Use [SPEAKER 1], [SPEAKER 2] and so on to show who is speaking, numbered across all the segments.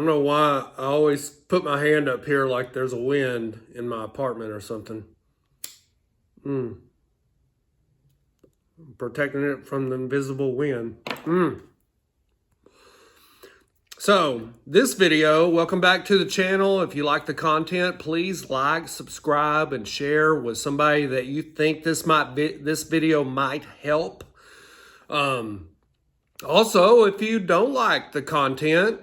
[SPEAKER 1] know why I always put my hand up here like there's a wind in my apartment or something. Protecting it from the invisible wind. So this video, welcome back to the channel. If you like the content, please like, subscribe, and share with somebody that you think this video might help. Also, if you don't like the content,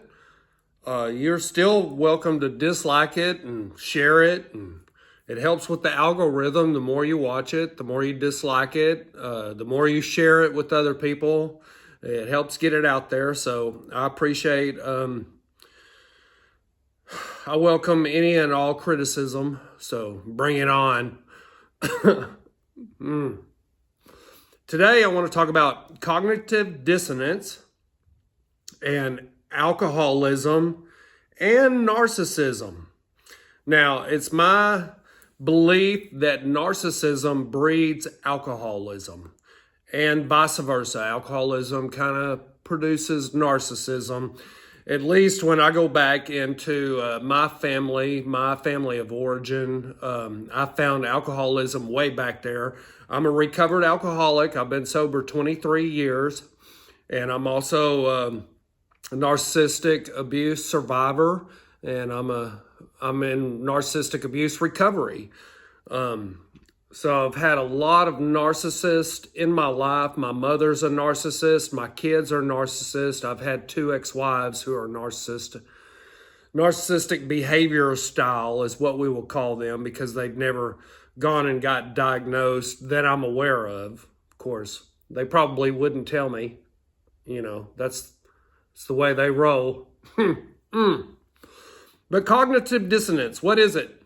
[SPEAKER 1] you're still welcome to dislike it and share it. And it helps with the algorithm. The more you watch it, the more you dislike it, the more you share it with other people. It helps get it out there. So I appreciate, I welcome any and all criticism. So bring it on. Today, I want to talk about cognitive dissonance and alcoholism and narcissism. Now, it's my belief that narcissism breeds alcoholism and vice versa. Alcoholism kind of produces narcissism. At least when I go back into my family of origin, I found alcoholism way back there. I'm a recovered alcoholic. I've been sober 23 years, and I'm also a narcissistic abuse survivor, and I'm in narcissistic abuse recovery. So I've had a lot of narcissists in my life. My mother's a narcissist. My kids are narcissists. I've had 2 ex-wives who are narcissistic. Narcissistic behavior style is what we will call them, because they've never gone and got diagnosed that I'm aware of. Of course, they probably wouldn't tell me. You know, it's the way they roll. But cognitive dissonance, what is it?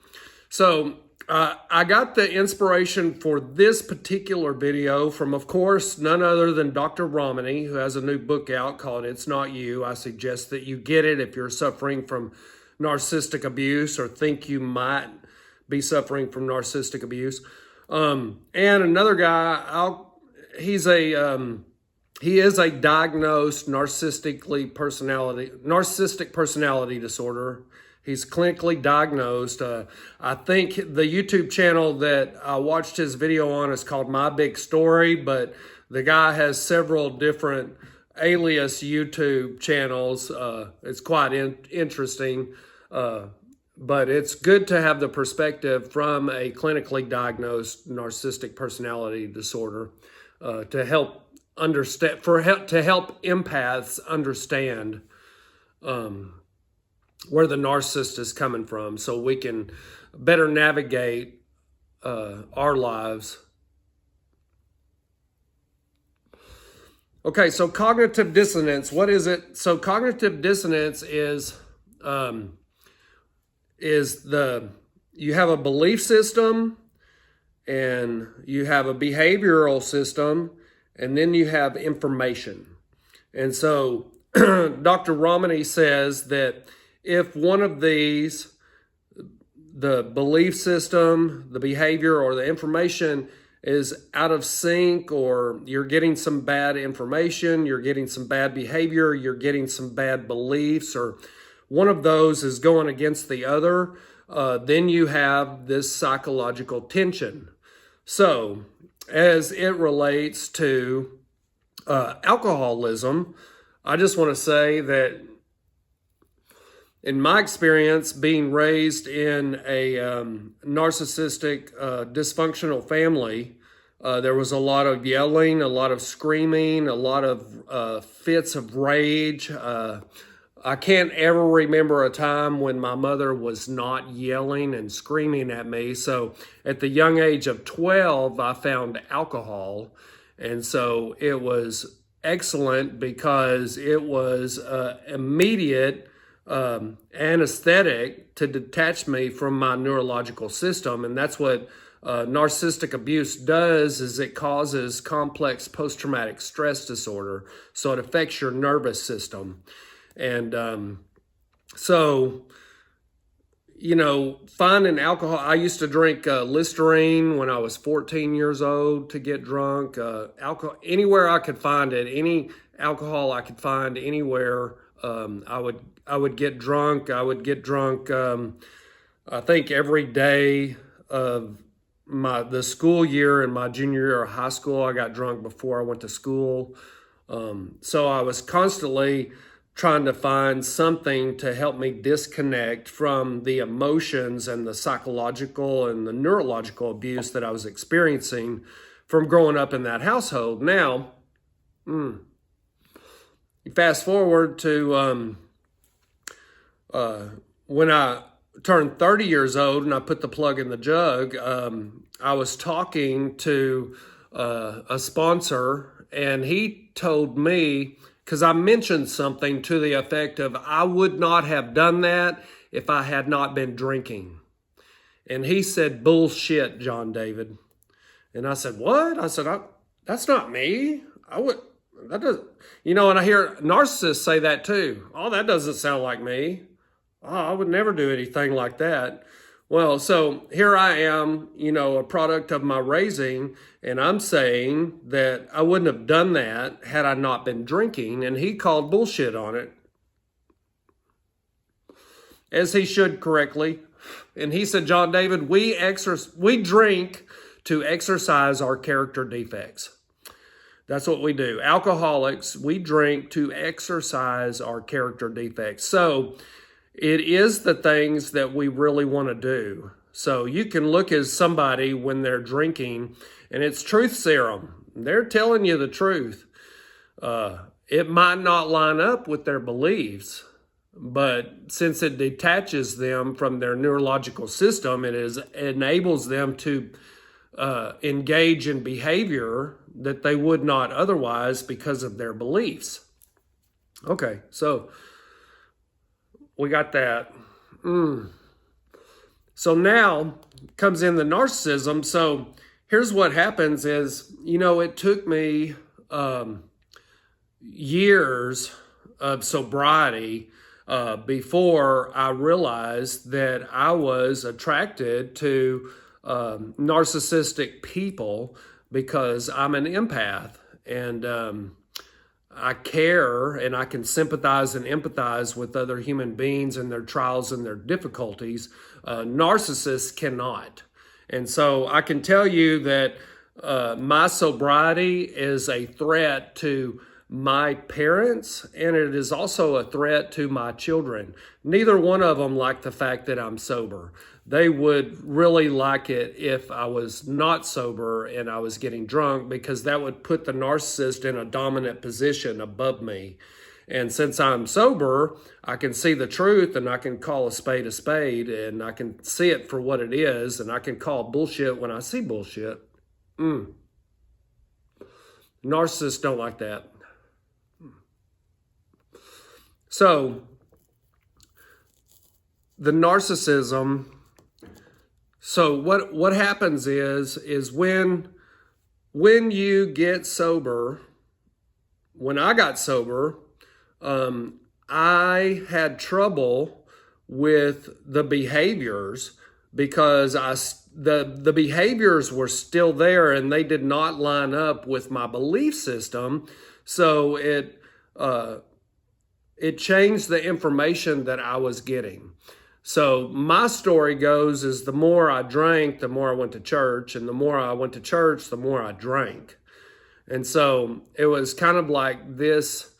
[SPEAKER 1] So I got the inspiration for this particular video from, of course, none other than Dr. Romani, who has a new book out called It's Not You. I suggest that you get it if you're suffering from narcissistic abuse or think you might be suffering from narcissistic abuse. And another guy, he is a diagnosed narcissistic personality disorder. He's clinically diagnosed. I think the YouTube channel that I watched his video on is called My Big Story, but the guy has several different alias YouTube channels. It's quite interesting, but it's good to have the perspective from a clinically diagnosed narcissistic personality disorder to help understand, to help empaths understand where the narcissist is coming from, so we can better navigate our lives. Okay, so cognitive dissonance, what is it? So cognitive dissonance is you have a belief system, and you have a behavioral system, and then you have information. And so Dr. Romani says that if one of these, the belief system, the behavior, or the information is out of sync, or you're getting some bad information, you're getting some bad behavior, you're getting some bad beliefs, or one of those is going against the other, then you have this psychological tension. So as it relates to alcoholism, I just want to say that in my experience, being raised in a narcissistic, dysfunctional family, there was a lot of yelling, a lot of screaming, a lot of fits of rage. I can't ever remember a time when my mother was not yelling and screaming at me. So at the young age of 12, I found alcohol. And so it was excellent because it was immediate anesthetic to detach me from my neurological system. And that's what narcissistic abuse does, is it causes complex post-traumatic stress disorder. So it affects your nervous system. And so, you know, finding alcohol, I used to drink Listerine when I was 14 years old to get drunk. Alcohol, anywhere I could find it, any alcohol I could find anywhere, I would get drunk. I would get drunk, I think every day of the school year. In my junior year of high school, I got drunk before I went to school. So I was constantly trying to find something to help me disconnect from the emotions and the psychological and the neurological abuse that I was experiencing from growing up in that household. Now, you fast forward to when I turned 30 years old and I put the plug in the jug. I was talking to a sponsor, and he told me, because I mentioned something to the effect of, I would not have done that if I had not been drinking. And he said, bullshit, John David. And I said, what? I said, that's not me. That doesn't, and I hear narcissists say that too. Oh, that doesn't sound like me. Oh, I would never do anything like that. Well, so here I am, a product of my raising, and I'm saying that I wouldn't have done that had I not been drinking, and he called bullshit on it, as he should correctly. And he said, John David, we drink to exercise our character defects. That's what we do. Alcoholics, we drink to exercise our character defects. So it is the things that we really want to do. So you can look at somebody when they're drinking, and it's truth serum. They're telling you the truth. It might not line up with their beliefs, but since it detaches them from their neurological system, it enables them to engage in behavior that they would not otherwise because of their beliefs. Okay, so we got that. So now comes in the narcissism. So here's what happens is, it took me years of sobriety before I realized that I was attracted to narcissistic people, because I'm an empath, and I care, and I can sympathize and empathize with other human beings and their trials and their difficulties. Narcissists cannot. And so I can tell you that my sobriety is a threat to my parents, and it is also a threat to my children. Neither one of them like the fact that I'm sober. They would really like it if I was not sober and I was getting drunk, because that would put the narcissist in a dominant position above me. And since I'm sober, I can see the truth, and I can call a spade, and I can see it for what it is, and I can call bullshit when I see bullshit. Narcissists don't like that. So the narcissism, so what happens is when you get sober, when I got sober, I had trouble with the behaviors, because the behaviors were still there, and they did not line up with my belief system. So it changed the information that I was getting. So my story goes is, the more I drank, the more I went to church, and the more I went to church, the more I drank. And so it was kind of like this.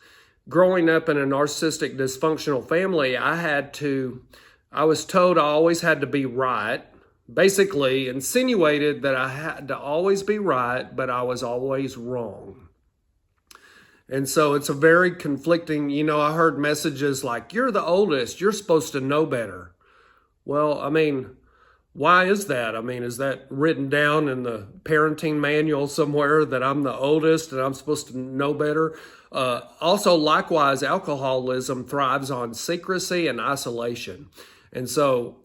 [SPEAKER 1] Growing up in a narcissistic dysfunctional family, I was told I always had to be right, basically insinuated that I had to always be right, but I was always wrong. And so it's a very conflicting, I heard messages like, you're the oldest, you're supposed to know better. Well, why is that? Is that written down in the parenting manual somewhere, that I'm the oldest and I'm supposed to know better? Also, likewise, alcoholism thrives on secrecy and isolation. And so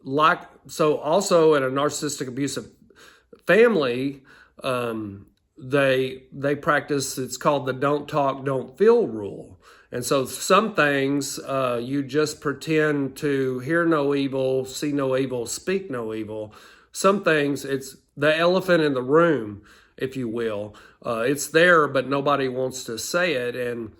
[SPEAKER 1] also in a narcissistic abusive family, they practice, it's called the don't talk, don't feel rule. And so some things you just pretend to hear no evil, see no evil, speak no evil. Some things, it's the elephant in the room, if you will. It's there, but nobody wants to say it. And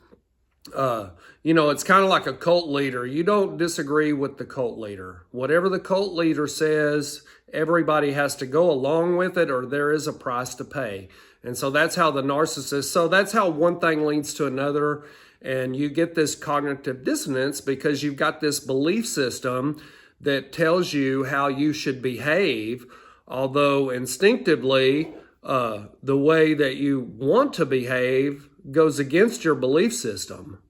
[SPEAKER 1] It's kind of like a cult leader. You don't disagree with the cult leader. Whatever the cult leader says, everybody has to go along with it, or there is a price to pay. And so that's how the narcissist, so that's how one thing leads to another. And you get this cognitive dissonance because you've got this belief system that tells you how you should behave, although instinctively, the way that you want to behave goes against your belief system.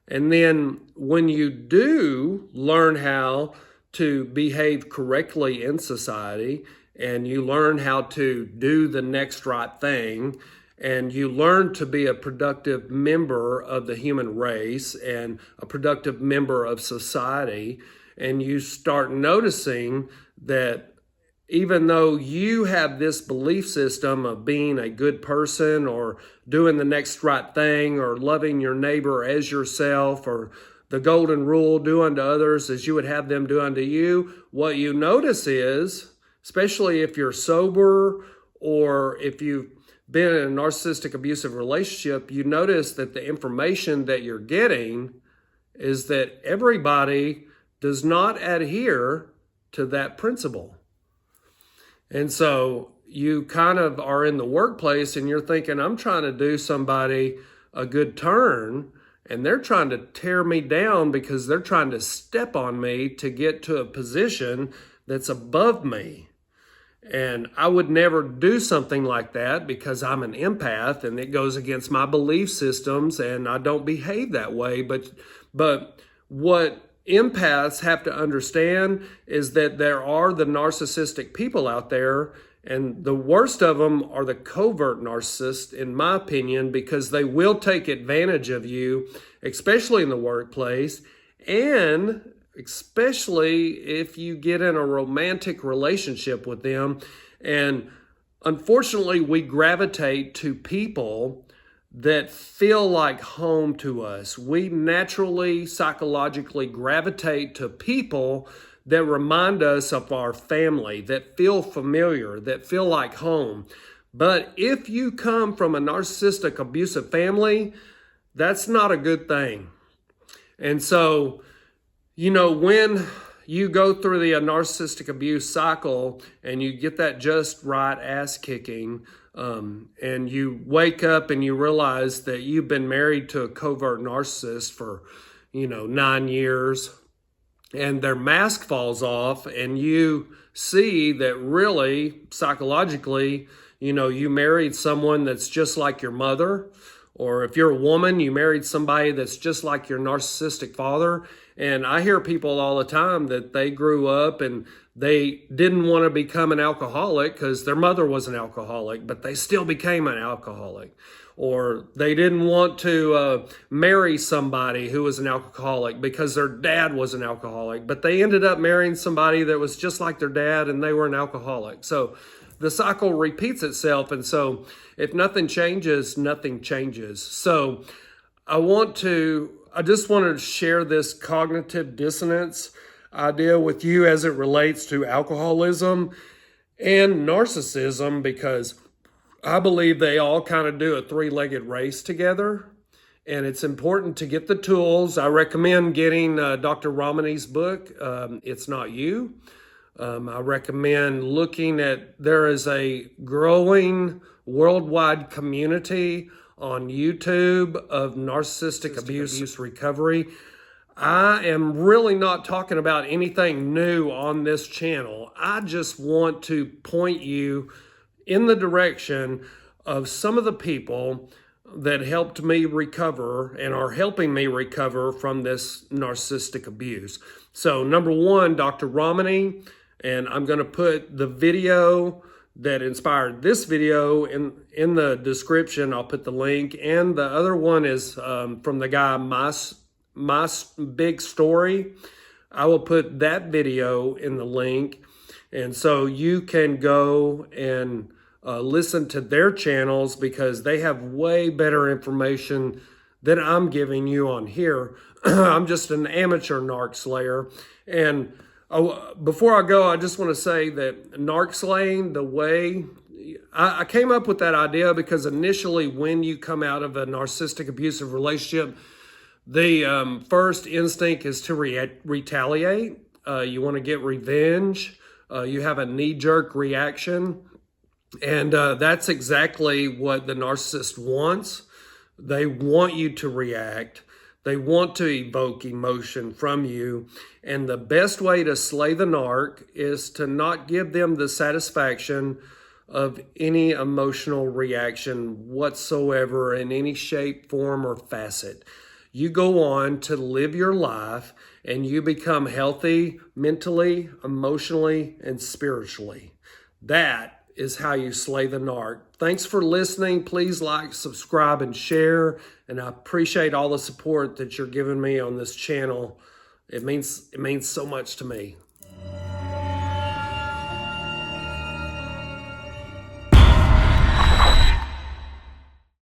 [SPEAKER 1] And then when you do learn how to behave correctly in society, and you learn how to do the next right thing, and you learn to be a productive member of the human race and a productive member of society, and you start noticing that even though you have this belief system of being a good person or doing the next right thing or loving your neighbor as yourself, or the golden rule, do unto others as you would have them do unto you, what you notice is, especially if you're sober or if you've been in a narcissistic abusive relationship, you notice that the information that you're getting is that everybody does not adhere to that principle. And so you kind of are in the workplace and you're thinking, I'm trying to do somebody a good turn, and they're trying to tear me down because they're trying to step on me to get to a position that's above me. And I would never do something like that because I'm an empath and it goes against my belief systems and I don't behave that way. But what empaths have to understand is that there are the narcissistic people out there, and the worst of them are the covert narcissists, in my opinion, because they will take advantage of you, especially in the workplace, and especially if you get in a romantic relationship with them. And unfortunately, we gravitate to people that feel like home to us. We naturally, psychologically gravitate to people that remind us of our family, that feel familiar, that feel like home. But if you come from a narcissistic abusive family, that's not a good thing. And so, when you go through the narcissistic abuse cycle and you get that just right ass kicking, and you wake up and you realize that you've been married to a covert narcissist for, 9 years, and their mask falls off and you see that really psychologically, you married someone that's just like your mother, or if you're a woman, you married somebody that's just like your narcissistic father. And I hear people all the time that they grew up and they didn't want to become an alcoholic because their mother was an alcoholic, but they still became an alcoholic. Or they didn't want to marry somebody who was an alcoholic because their dad was an alcoholic, but they ended up marrying somebody that was just like their dad and they were an alcoholic. So the cycle repeats itself. And so if nothing changes, nothing changes. So I just wanted to share this cognitive dissonance idea with you as it relates to alcoholism and narcissism, because I believe they all kind of do a three-legged race together, and it's important to get the tools. I recommend getting Dr. Ramani's book, It's Not You. I recommend looking at, there is a growing worldwide community on YouTube of narcissistic abuse recovery. I am really not talking about anything new on this channel. I just want to point you in the direction of some of the people that helped me recover and are helping me recover from this narcissistic abuse. So number one, Dr. Ramani, and I'm going to put the video that inspired this video in the description. I'll put the link. And the other one is from the guy, My Big Story. I will put that video in the link. And so you can go and listen to their channels, because they have way better information than I'm giving you on here. I'm just an amateur narc slayer. And before I go, I just want to say that narc slaying, the way I came up with that idea, because initially when you come out of a narcissistic abusive relationship, The first instinct is to retaliate. You want to get revenge. You have a knee-jerk reaction. And that's exactly what the narcissist wants. They want you to react. They want to evoke emotion from you. And the best way to slay the narc is to not give them the satisfaction of any emotional reaction whatsoever in any shape, form, or facet. You go on to live your life and you become healthy mentally, emotionally, and spiritually. That is how you slay the narc. Thanks for listening. Please like, subscribe, and share. And I appreciate all the support that you're giving me on this channel. It means so much to me.